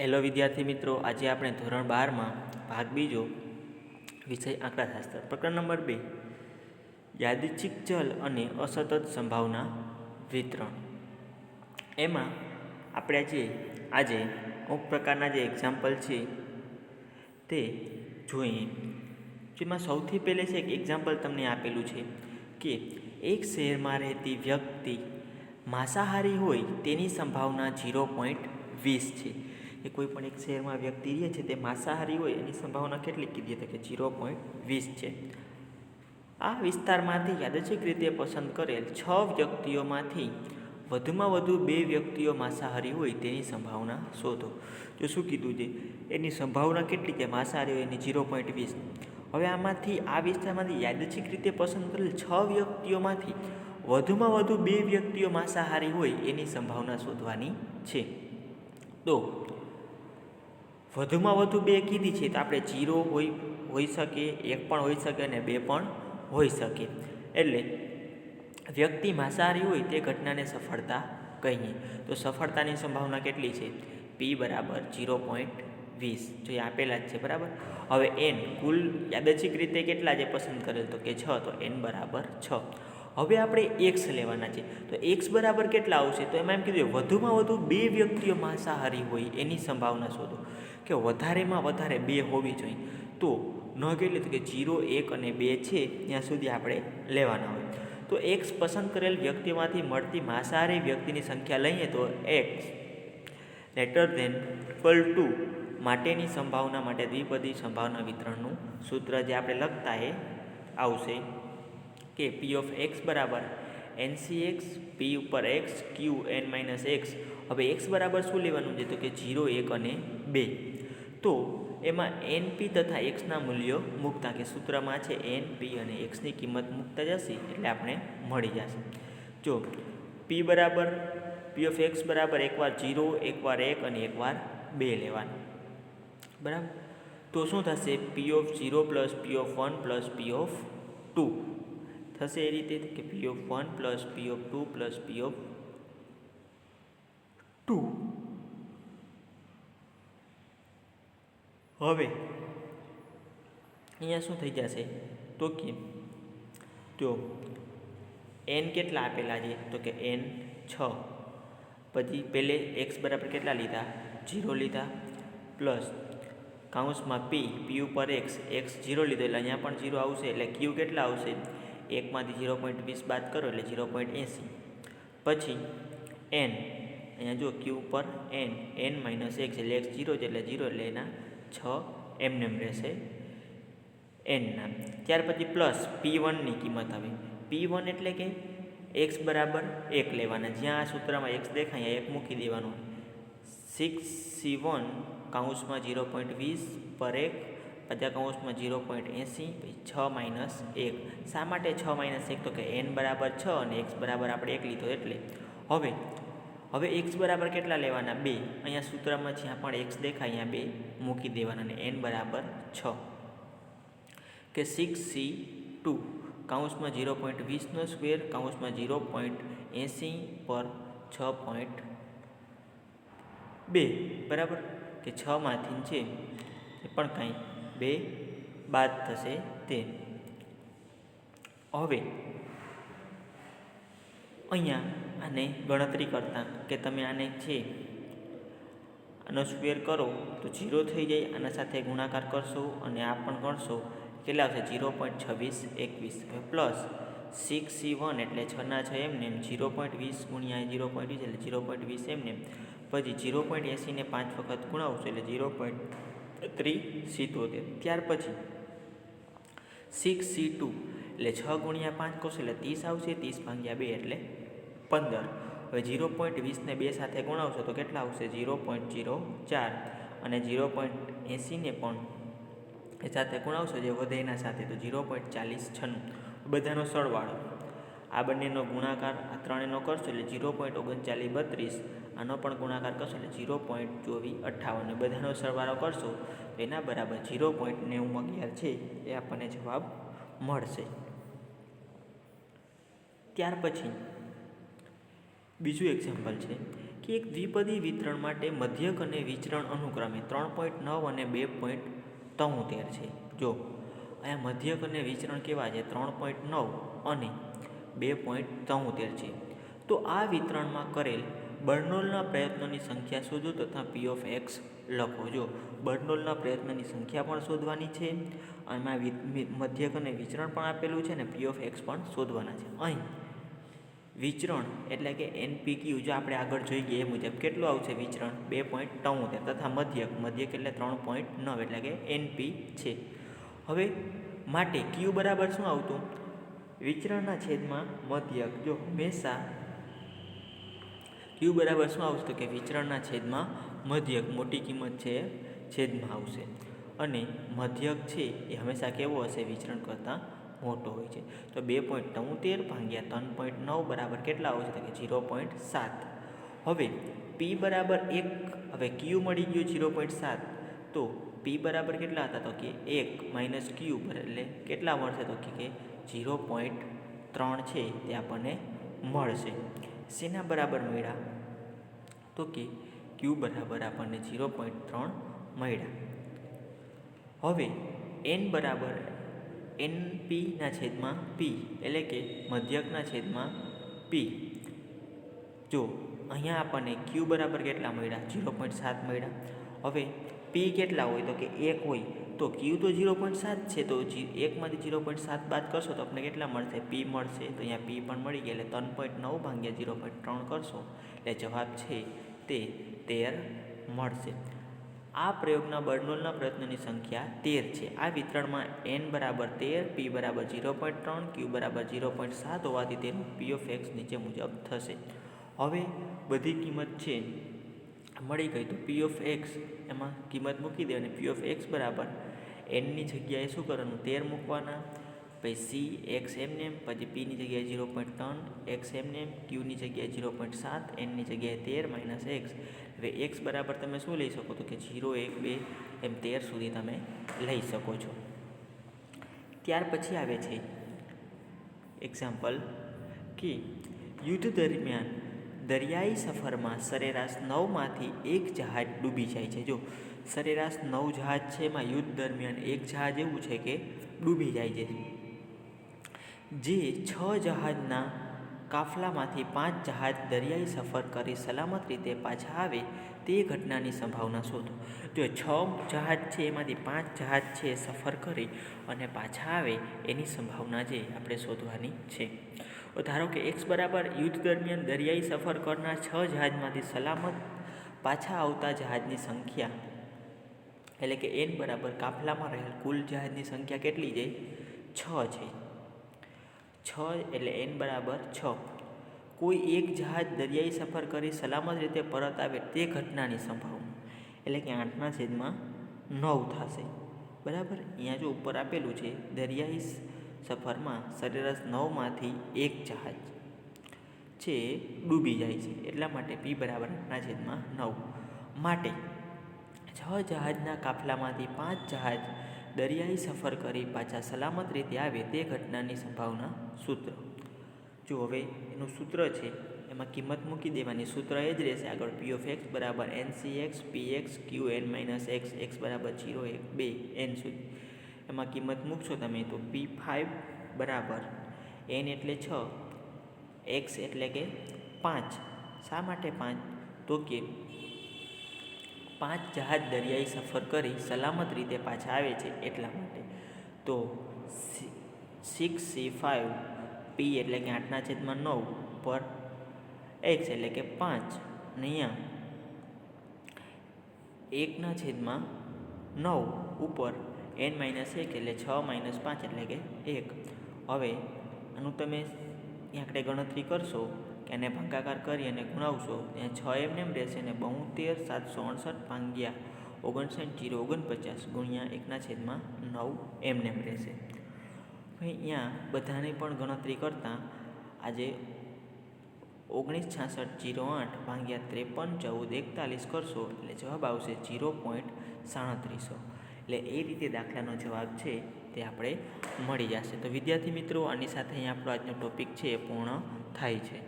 Hello વિદ્યાર્થી મિત્રો, આજે આપણે ધોરણ 12માં ભાગ બીજો વિષય આંકડાશાસ્ત્ર પ્રકરણ નંબર 2 યાદચ્છિક ચલ અને અસતત સંભાવના વિતરણ. એમાં આપણે આજે અમુક પ્રકારના જે એક્ઝામ્પલ છે તે જોઈએ. જેમાં સૌથી પહેલે છે એક એક્ઝામ્પલ તમને આપેલું છે કે એક શહેરમાં રહેતી વ્યક્તિ માંસાહારી હોય તેની સંભાવના 0.20 છે. કે કોઈ પણ એક શહેરમાં વ્યક્તિ રહે છે તે માંસાહારી હોય એની સંભાવના કેટલી કીધી તો કે 0.20 છે. આ વિસ્તારમાંથી યાદચ્છિક રીતે પસંદ કરેલ 6 વ્યક્તિઓમાંથી વધુમાં વધુ 2 વ્યક્તિઓ માંસાહારી હોય તેની સંભાવના શોધો. જો શું કીધું છે, એની સંભાવના કેટલી છે માંસાહારી હોય એની 0.20. હવે આમાંથી આ વિસ્તારમાંથી યાદચ્છિક રીતે પસંદ કરેલ 6 વ્યક્તિઓમાંથી વધુમાં વધુ 2 વ્યક્તિઓ માંસાહારી હોય એની સંભાવના શોધવાની છે. તો વધુમાં વધુ 2 કીધી છે તો આપણે 0 હોઈ શકે, 1 પણ હોઈ શકે અને 2 પણ હોઈ શકે. એટલે વ્યક્તિ માંસાહારી હોય તે ઘટનાને સફળતા કહીએ. તો સફળતાની સંભાવના કેટલી છે? P બરાબર 0.20. જો એ આપેલા જ છે, બરાબર. હવે n કુલ યાદચ્છિક રીતે કેટલા જે પસંદ કરેલ તો કે 6, તો n બરાબર 6. હવે આપણે x લેવાના છે. તો x બરાબર કેટલા આવશે? તો એમાં એમ કીધું વધુમાં વધુ 2 વ્યક્તિઓ માંસાહારી હોય એની સંભાવના શોધો. કે વધારેમાં વધારે 2 હોવી જોઈએ. તો ન કેટલી તો કે 0, 1 અને 2 છે ત્યાં સુધી આપણે લેવાના હોય. તો x પસંદ કરેલ વ્યક્તિમાંથી મળતી માંસાહારી વ્યક્તિની સંખ્યા લઈએ તો x > માટેની સંભાવના માટે દ્વિપદી સંભાવના વિતરણનું સૂત્ર જે આપણે લખતા એ આવશે કે P of x બરાબર NCx P ઉપર x Q n - x. હવે x બરાબર શું લેવાનું છે તો કે 0, 1 અને 2. તો એમાં np તથા xના મૂલ્યો મૂકતા, કે સૂત્રમાં છે np અને xની કિંમત મૂકતા જશે એટલે આપણે મળી જશે. જો p of x બરાબર એકવાર 0, એકવાર 1 અને એકવાર 2 લેવાનું, બરાબર. તો શું થશે? p of 0 plus p of 1 plus p of 2 થશે. એ રીતે કે p of 1 plus p of 2 plus p of 2. હવે અહીંયા શું થઈ જશે તો કે જો n કેટલા આપેલા છે તો કે n 6. પછી પહેલે x બરાબર કેટલા લીધા? 0 લીધા, પ્લસ કૌંસમાં p ઉપર x 0 લીધો એટલે અહીંયા પણ 0 આવશે. એટલે q કેટલા આવશે? 1માંથી 0.20 બાદ કરો એટલે 0.80. પછી n અહીંયા જો q ઉપર n - x એટલે x 0 છે એટલે 0 એટલે એના 6 એમનેમ રહેશે nના. ત્યાર પછી પ્લસ p1ની કિંમત આવે. p1 એટલે કે x બરાબર 1 લેવાના. જ્યાં આ સૂત્રમાં x દેખાય 1 મૂકી દેવાનું. 6c1 કૌંસમાં 0.20 પર 1 બધા કૌંસમાં 0.80 પછી 6 - 1. શા માટે 6 - 1? તો કે n બરાબર 6 અને x બરાબર આપણે 1 લીધો એટલે. હવે x બરાબર કેટલા લેવાના? 2. અહીંયા સૂત્રમાં જ્યાં પણ x દેખાય અહીંયા 2 મૂકી દેવાના અને n બરાબર 6. કે 6c2 કૌંસમાં 0.20 નો સ્ક્વેર કૌંસમાં 0.80 પર 6.2, બરાબર. કે 6માંથી છે એ પણ કાંઈ 2 બાદ થશે તે. હવે અહીંયા આને ગણતરી કરતાં કે તમે આને છે આનો સ્ક્વેર કરો તો 0 થઈ જાય. આના સાથે ગુણાકાર કરશો અને આ પણ ગણશો કેટલા આવશે? 0.2621. પ્લસ 6c1 એટલે 6ના 6 એમને 0.20 ગુણ્યા 0.20 એટલે 0.20 એમને. પછી 0.80 ને 5 વખત ગુણાવશો એટલે 0.377. ત્યાર પછી 6c2 એટલે 6 ગુણ્યા 5 કરશો એટલે 30 આવશે. 30/2 એટલે 15. હવે 0.20 ને 2 સાથે ગુણાવશો તો કેટલા આવશે? 0.04 અને 0.80 ને પણ એ સાથે ગુણાવશો જે વધે એના સાથે તો 0.4096. બધાનો સરવાળો, આ બંનેનો ગુણાકાર આ ત્રણેયનો કરશો એટલે 0.3932. આનો પણ ગુણાકાર કરશો એટલે 0.2458. બધાનો સરવાળો કરશો તો એના બરાબર 0.9011 છે એ આપણને જવાબ મળશે. ત્યાર પછી બીજું એક્ઝામ્પલ છે કે એક દ્વિપદી વિતરણ માટે મધ્યક અને વિચરણ અનુક્રમે 3.9 અને 2.73 છે. જો અહીંયા મધ્યક અને વિચરણ કેવા છે? 3.9 અને 2.73 છે. તો આ વિતરણમાં કરેલ બર્નોલના પ્રયત્નોની સંખ્યા શોધો તથા પી ઓફ એક્સ લખો. જો બર્નોલના પ્રયત્નોની સંખ્યા પણ શોધવાની છે, આમાં મધ્યક અને વિચરણ પણ આપેલું છે, અને પી ઓફ એક્સ પણ શોધવાના છે. અહીં વિચરણ એટલે કે NPQ જો આપણે આગળ જોઈ ગયા એ મુજબ કેટલું આવશે વિચરણ? 2.73 તથા મધ્યક એટલે 3.9 એટલે કે NP છે. હવે માટે Q બરાબર શું આવતું? વિચરણના છેદમાં મધ્યક. જો હંમેશા Q બરાબર શું આવશે? તો કે વિચરણના છેદમાં મધ્યક, મોટી કિંમત છે છેદમાં આવશે, અને મધ્યક છે એ હંમેશા કેવો હશે? વિચરણ કરતાં મોટો હોય છે. તો 2.73 ભાગ્યા 3.9 બરાબર કેટલા આવશે? તો કે 0.7. હવે P બરાબર 1, હવે Q મળી ગયું 0.7, તો P બરાબર કેટલા હતા? તો કે 1 માઇનસ Q એટલે કેટલા મળશે? તો કે 0.3 છે તે આપણને મળશે. શેના બરાબર મળ્યા? તો કે Q બરાબર આપણને 0.3 મળ્યા. હવે N બરાબર NPના છેદમાં P એટલે કે મધ્યકના છેદમાં P. જો અહીંયા આપણને Q બરાબર કેટલા મળ્યા? 0.7 મળ્યા. હવે P કેટલા હોય? તો કે 1 હોય, તો Q તો 0.7 છે, તો 1માંથી 0.7 બાદ કરશો તો આપણને કેટલા મળશે? P મળશે. તો અહીંયા P પણ મળી ગયા, એટલે 3.9 ભાગ્યા 0.3 કરશો એટલે જવાબ છે તે 13 મળશે. આ પ્રયોગના બર્નોલના પ્રયત્નોની સંખ્યા 13 છે. આ વિતરણમાં N બરાબર 13, P બરાબર 0.3, Q બરાબર 0.7 હોવાથી તેનું P ઓફ એક્સ નીચે મુજબ થશે. હવે બધી કિંમત છે મળી ગઈ, તો P ઓફ એક્સ એમાં કિંમત મૂકી દેવાની. P ઓફ એક્સ બરાબર Nની જગ્યાએ શું કરવાનું? 13 મૂકવાના, પછી C એક્સ એમને, પછી Pની જગ્યાએ 0.3, એક્સ એમને, Qની જગ્યાએ 0.7, Nની જગ્યાએ 13 માઇનસ એક્સ. હવે એક્સ બરાબર તમે શું લઈ શકો? તો કે 0, 1, 2 એમ 13 સુધી તમે લઈ શકો છો. ત્યાર પછી આવે છે એક્ઝામ્પલ કે યુદ્ધ દરમિયાન દરિયાઈ સફરમાં સરેરાશ 9માંથી 1 જહાજ ડૂબી જાય છે. જો સરેરાશ 9 જહાજ છે, એમાં યુદ્ધ દરમિયાન એક જહાજ એવું છે કે ડૂબી જાય છે. જે 6 જહાજના કાફલામાંથી 5 જહાજ દરિયાઈ સફર કરી સલામત રીતે પાછા આવે તે ઘટનાની સંભાવના શોધો. જો 6 જહાજ છે એમાંથી 5 જહાજ છે સફર કરી અને પાછા આવે એની સંભાવના જે આપણે શોધવાની છે. ધારો કે એક્સ બરાબર યુદ્ધ દરમિયાન દરિયાઈ સફર કરનાર 6 જહાજમાંથી સલામત પાછા આવતા જહાજની સંખ્યા, એટલે કે N બરાબર કાફલામાં રહેલ કુલ જહાજની સંખ્યા કેટલી છે? 6 છે. 6 એટલે N બરાબર 6. કોઈ એક જહાજ દરિયાઈ સફર કરી સલામત રીતે પરત આવે તે ઘટનાની સંભાવના, એટલે કે 8/9 થશે. બરાબર. અહીંયા જો ઉપર આપેલું છે દરિયાઈ સફરમાં સરેરાશ 9માંથી 1 જહાજ છે ડૂબી જાય છે, એટલા માટે P બરાબર 8/9. માટે 6 જહાજના કાફલામાંથી 5 જહાજ દરિયાઈ સફર કરી પાછા સલામત રીતે આવે તે ઘટનાની સંભાવના સૂત્ર. જો હવે એનું સૂત્ર છે એમાં કિંમત મૂકી દેવાની, સૂત્ર એ જ રહેશે આગળ. P ઓફ એક્સ બરાબર NCX PX QN minus x, x બરાબર 0, 1, 2 N સુધી. એમાં કિંમત મૂકશો તમે તો P5 બરાબર N એટલે 6, X એટલે કે 5. શા માટે 5? તો કે 5 જહાજ દરિયાઈ સફર કરી સલામત રીતે પાછા આવે છે એટલા માટે. તો 6C5 P એટલે કે 8/9 પર X એટલે કે 5, અને અહીંયા 1/9 ઉપર N-1 એટલે 6 - 5 એટલે કે 1. હવે આનું તમે આંકડે ગણતરી કરશો કે એને ભાગાકાર કરી અને ગુણાવશો, ત્યાં 6 એમ રહેશે ને 72 768 ભાગ્યા 59 049 ગુણ્યા 1/9 એમને રહેશે. અહીંયા બધાની પણ ગણતરી કરતાં આજે 1966 08 ભાગ્યા 53 14 41 કરશો એટલે જવાબ આવશે 0.37. એટલે એ રીતે દાખલાનો જવાબ છે તે આપણે મળી જશે. તો વિદ્યાર્થી મિત્રો, આની સાથે અહીંયા આપણો આજનો ટોપિક છે એ પૂર્ણ થાય છે.